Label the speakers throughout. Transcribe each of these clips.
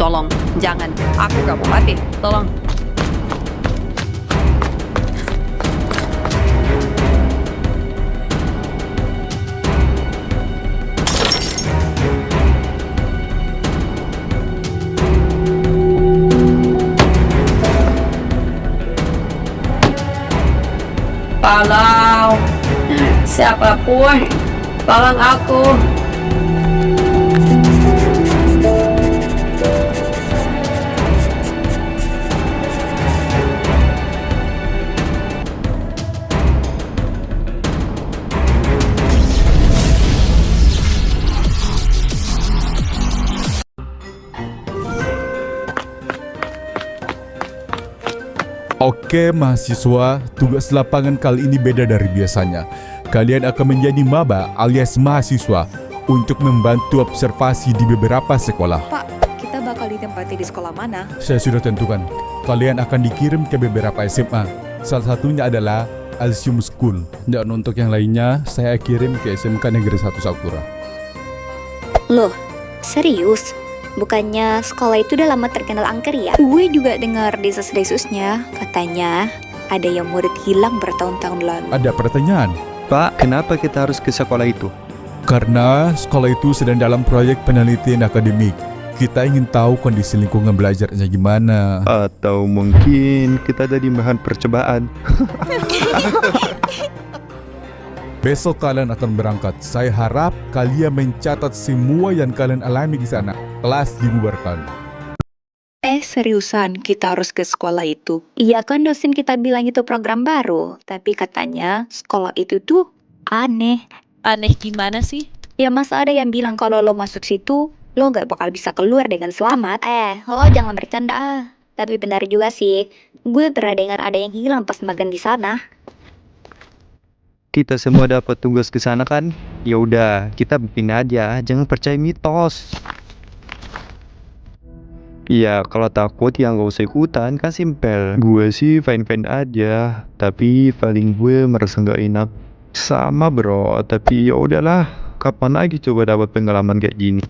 Speaker 1: Tolong, jangan. Aku gak mau mati. Tolong. Tolong. Siapapun, tolong aku.
Speaker 2: Oke mahasiswa, tugas lapangan kali ini beda dari biasanya. Kalian akan menjadi maba alias mahasiswa untuk membantu observasi di beberapa sekolah.
Speaker 3: Pak, kita bakal ditempati di sekolah mana?
Speaker 2: Saya sudah tentukan, kalian akan dikirim ke beberapa SMA. Salah satunya adalah Alsium School. Dan untuk yang lainnya, saya kirim ke SMK Negeri 1 Sakura.
Speaker 4: Loh, serius? Bukannya sekolah itu udah lama terkenal angker ya? Gue juga dengar desas-desusnya, katanya ada yang murid hilang bertahun-tahun lalu.
Speaker 2: Ada pertanyaan?
Speaker 5: Pak, kenapa kita harus ke sekolah itu?
Speaker 2: Karena sekolah itu sedang dalam proyek penelitian akademik. Kita ingin tahu kondisi lingkungan belajarnya gimana.
Speaker 5: Atau mungkin kita jadi bahan percobaan.
Speaker 2: Besok kalian akan berangkat. Saya harap kalian mencatat semua yang kalian alami di sana. Kelas dibubarkan.
Speaker 3: Seriusan, kita harus ke sekolah itu.
Speaker 4: Iya kan dosen kita bilang itu program baru, tapi katanya sekolah itu tuh aneh.
Speaker 6: Aneh gimana sih?
Speaker 4: Ya masa ada yang bilang kalau lo masuk situ, lo gak bakal bisa keluar dengan selamat. Lo jangan bercanda ah. Tapi benar juga sih, gue pernah dengar ada yang hilang pas magang di sana.
Speaker 5: Kita semua dapat tugas ke sana kan? Ya udah, kita bikin aja, jangan percaya mitos. Iya, kalau takut ya nggak usah ikutan, kan simpel. Gue sih fine-fine aja, tapi paling gue merasa nggak enak. Sama bro, tapi ya udahlah, kapan lagi coba dapat pengalaman kayak gini?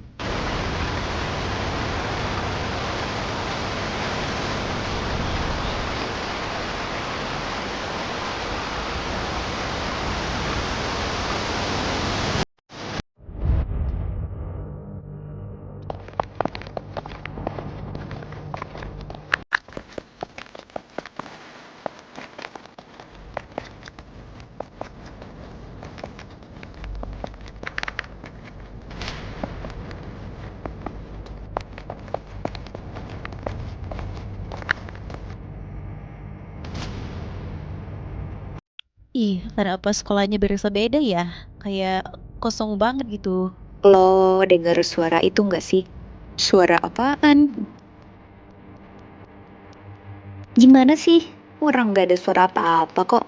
Speaker 6: Ih, kenapa sekolahnya berasa beda ya? Kayak kosong banget gitu.
Speaker 3: Lo dengar suara itu nggak sih? Suara apaan?
Speaker 4: Gimana sih?
Speaker 3: Orang nggak ada suara apa-apa kok.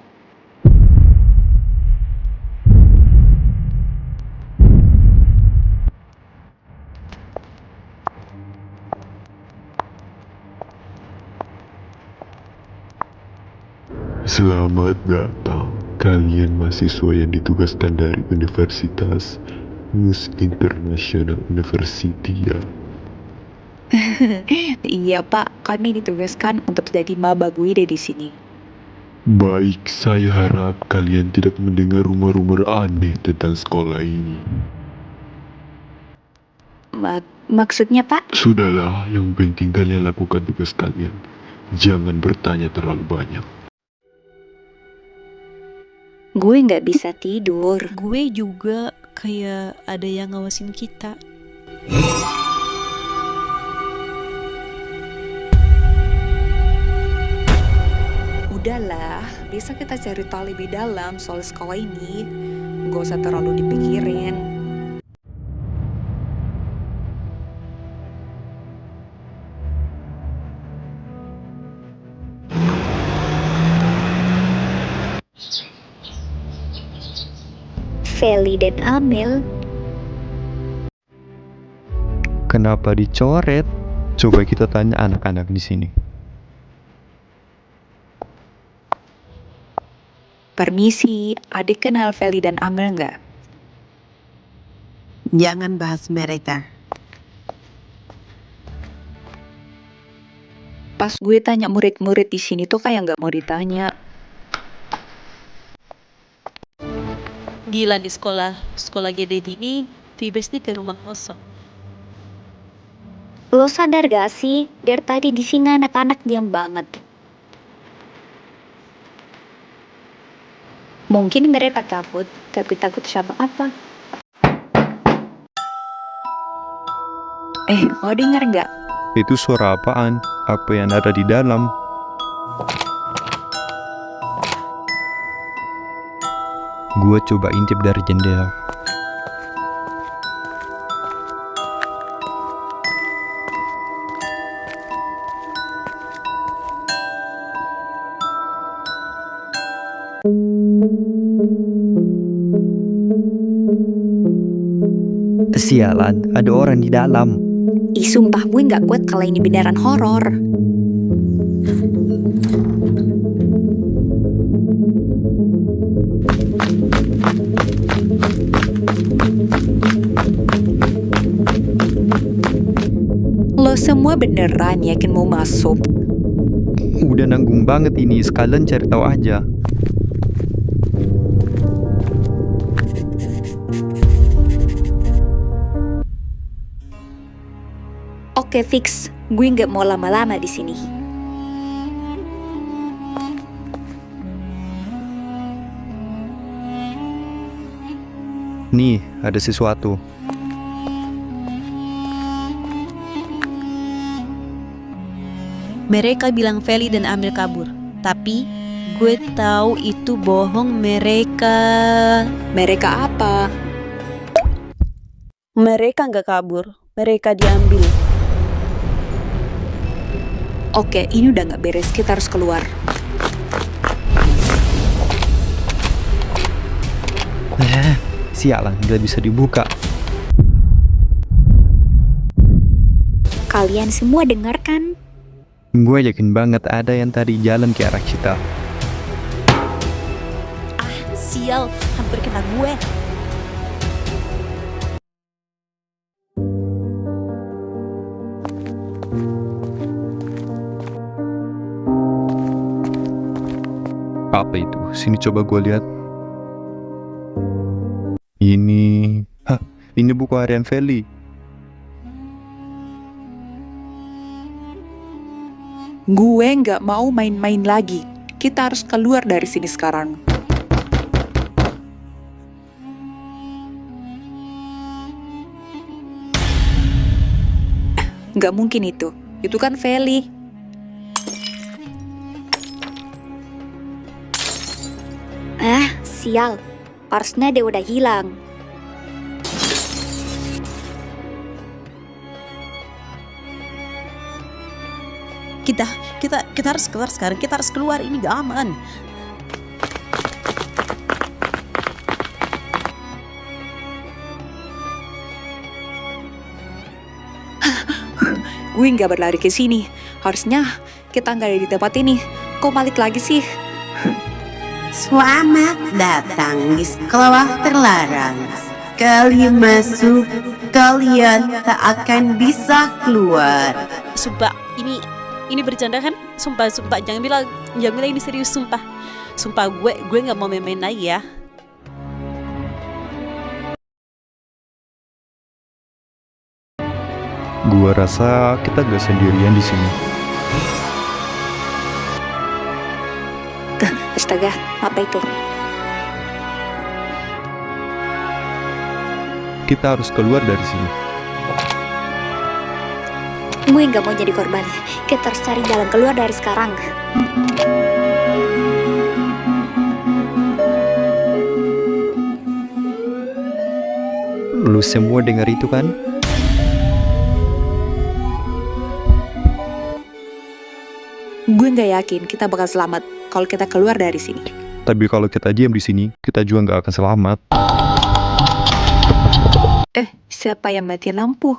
Speaker 7: Selamat datang, kalian mahasiswa yang ditugaskan dari Universitas Mus International University ya.
Speaker 3: Iya pak, kami ditugaskan untuk jadi maba guide di sini.
Speaker 7: Baik, saya harap kalian tidak mendengar rumor-rumor aneh tentang sekolah ini.
Speaker 3: Maksudnya pak?
Speaker 7: Sudahlah, yang penting kalian lakukan tugas kalian. Jangan bertanya terlalu banyak.
Speaker 3: Gue nggak bisa tidur.
Speaker 6: Gue juga kayak ada yang ngawasin kita.
Speaker 3: Udahlah, bisa kita cari tahu lebih dalam soal sekolah ini. Gak usah terlalu dipikirin.
Speaker 4: Feli dan Amel.
Speaker 5: Kenapa dicoret? Coba kita tanya anak-anak di sini.
Speaker 3: Permisi, adik kenal Feli dan Amel nggak?
Speaker 8: Jangan bahas mereka.
Speaker 3: Pas gue tanya murid-murid di sini tuh kayak nggak mau ditanya.
Speaker 6: Gila di sekolah gede ini, tiba-tiba ke rumah kosong.
Speaker 4: Lo sadar gak sih, dari tadi di sini anak-anak diam banget. Mungkin mereka takut, tapi takut sama apa?
Speaker 3: Lo denger nggak?
Speaker 5: Itu suara apaan? Apa yang ada di dalam? Gua coba intip dari jendela. Sialan, ada orang di dalam.
Speaker 4: Ih sumpah gue gak kuat kalau ini beneran horor.
Speaker 3: Lo semua beneran yakin mau masuk?
Speaker 5: Udah nanggung banget ini, sekalian cari tahu aja.
Speaker 4: Oke fix, gue gak mau lama-lama di sini.
Speaker 5: Nih, ada sesuatu.
Speaker 6: Mereka bilang Feli dan Amir kabur, tapi gue tahu itu bohong mereka.
Speaker 3: Mereka apa?
Speaker 6: Mereka nggak kabur, mereka diambil.
Speaker 3: Oke, ini udah nggak beres, kita harus keluar.
Speaker 5: Sialan, gak bisa dibuka.
Speaker 4: Kalian semua dengar kan?
Speaker 5: Gue yakin banget ada yang tadi jalan ke arah kita.
Speaker 6: Sial, hampir kena gue.
Speaker 5: Apa itu? Sini coba gue lihat. Ini buku harian Feli.
Speaker 3: Gue nggak mau main-main lagi. Kita harus keluar dari sini sekarang. Nggak mungkin itu. Itu kan Feli.
Speaker 4: Sial, parsnya dia udah hilang.
Speaker 6: Kita harus keluar sekarang. Kita harus keluar, ini gak aman.
Speaker 3: Gue nggak berlari ke sini. Harusnya kita nggak ada di tempat ini. Kok balik lagi sih?
Speaker 8: Selamat datang di sekolah terlarang. Sekali masuk, kalian tak akan bisa keluar.
Speaker 6: Sumpah, ini bercanda kan? Sumpah, jangan bilang ini serius, sumpah. Sumpah, gue nggak mau main-main lagi ya.
Speaker 5: Gua rasa kita gak sendirian di sini.
Speaker 4: Astaga, apa itu?
Speaker 5: Kita harus keluar dari sini.
Speaker 4: Gue gak mau jadi korban. Kita harus cari jalan keluar dari sekarang.
Speaker 5: Lu semua dengar itu kan?
Speaker 3: Gue nggak yakin kita bakal selamat kalau kita keluar dari sini.
Speaker 5: Tapi kalau kita diam di sini, kita juga nggak akan selamat.
Speaker 3: Siapa yang mati lampu?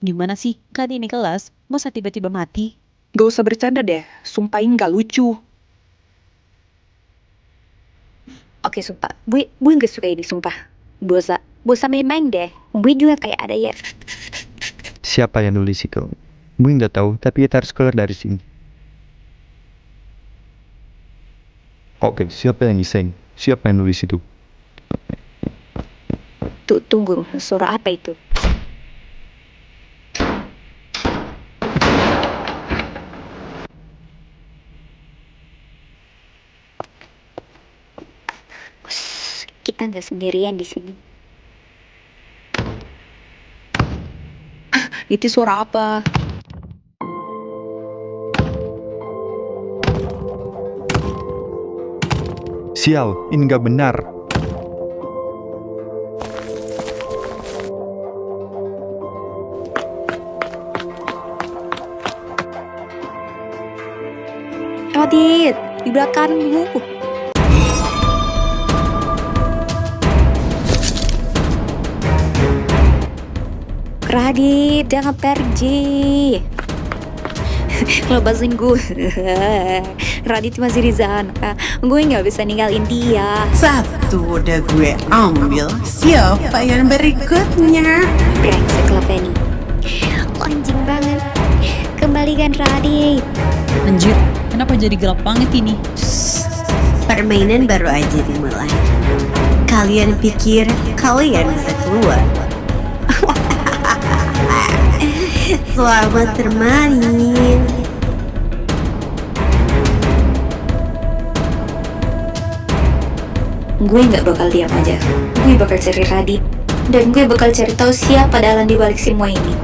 Speaker 6: Gimana sih? Kan ini kelas, masa tiba-tiba mati?
Speaker 3: Gak usah bercanda deh, sumpah ini nggak lucu.
Speaker 4: Oke, sumpah. Gue gak suka ini, sumpah. Bosa main-main deh. Gue juga kayak ada ya.
Speaker 5: Siapa yang nulis itu? Gue nggak tahu, tapi kita harus keluar dari sini. Oke, siapa yang iseng? Siapa yang nulis itu?
Speaker 4: Tunggu, suara apa itu? Kita nggak sendirian di sini.
Speaker 3: Itu suara apa?
Speaker 5: Sial, ini nggak benar.
Speaker 4: Radit, di belakangmu. Radit, jangan pergi. Lepasin gue. Radit masih di sana. Gue nggak bisa ninggalin dia.
Speaker 8: Satu udah gue ambil, siapa yang berikutnya?
Speaker 4: Brengsek lah Penny. Anjing banget. Kembalikan Radit.
Speaker 6: Anjir, kenapa jadi gelap banget ini?
Speaker 8: Permainan baru aja dimulai. Kalian pikir kalian bisa keluar? Selamat bermain.
Speaker 4: Gue nggak bakal diam aja. Gue bakal cari Radit. Dan gue bakal cari tahu siapa dalang di balik semua ini.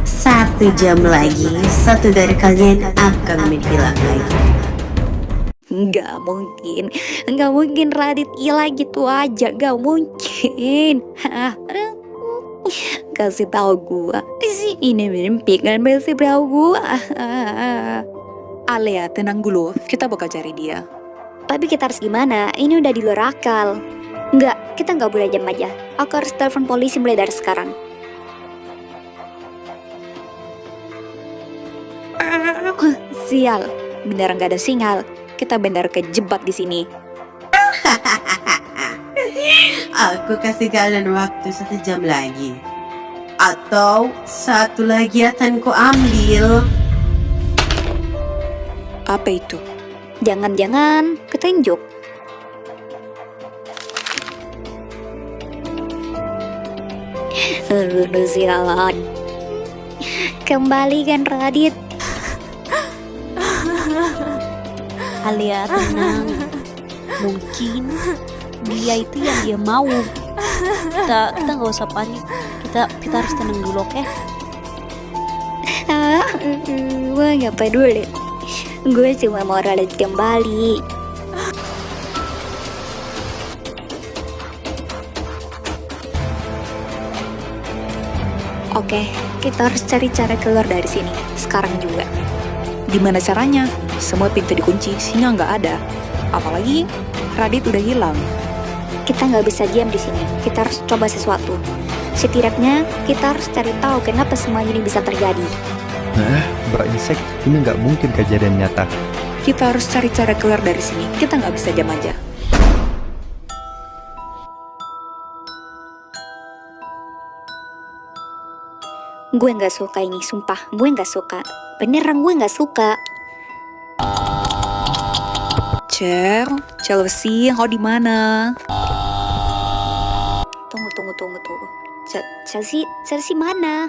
Speaker 8: 1 jam lagi, satu dari kalian akan menghilang lagi.
Speaker 4: Nggak mungkin Radit hilang gitu aja. Nggak mungkin. Kasih tahu gue. Ini mimpi kan, kasih tahu gue.
Speaker 3: Alia, tenang dulu. Kita bakal cari dia.
Speaker 4: Tapi kita harus gimana? Ini udah di luar akal. Nggak, kita nggak boleh diam aja. Aku harus telepon polisi mulai dari sekarang. Sial, beneran nggak ada sinyal. Kita bener kejebak di sini.
Speaker 8: Aku kasih kalian waktu 1 jam lagi. Atau satu lagi akan ku ambil.
Speaker 3: Apa itu?
Speaker 4: Jangan-jangan petunjuk. Sialan. Kembalikan Radit.
Speaker 6: Alia, tenang. Mungkin dia itu yang dia mau. Kita nggak usah panik. Kita harus tenang dulu, oke?
Speaker 4: Gue nggak peduli. Gue cuma mau Radit kembali. Oke, kita harus cari cara keluar dari sini. Sekarang juga.
Speaker 3: Gimana caranya? Semua pintu dikunci, sinyal nggak ada. Apalagi Radit udah hilang.
Speaker 4: Kita nggak bisa diam di sini. Kita harus coba sesuatu. Setidaknya kita harus cari tahu kenapa semua ini bisa terjadi.
Speaker 5: Brengsek, ini nggak mungkin kejadian nyata.
Speaker 3: Kita harus cari cara keluar dari sini. Kita nggak bisa diam aja.
Speaker 4: Gue nggak suka ini, sumpah. Gue nggak suka. Beneran gue nggak suka.
Speaker 3: Chelsea, kau di mana?
Speaker 4: Tunggu. Chelsea mana?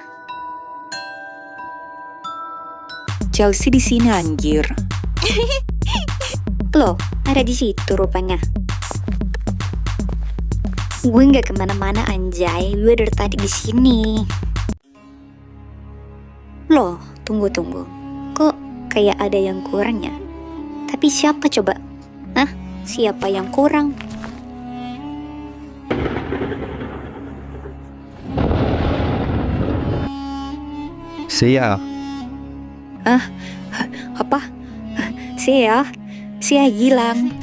Speaker 3: Chelsea di sini anjir.
Speaker 4: Loh, ada di situ rupanya. Gue nggak kemana-mana anjay. Gue dari tadi di sini. Loh, tunggu. Kok kayak ada yang kurangnya? Tapi siapa coba? Hah? Siapa yang kurang?
Speaker 5: Saya.
Speaker 3: Apa? Sia hilang.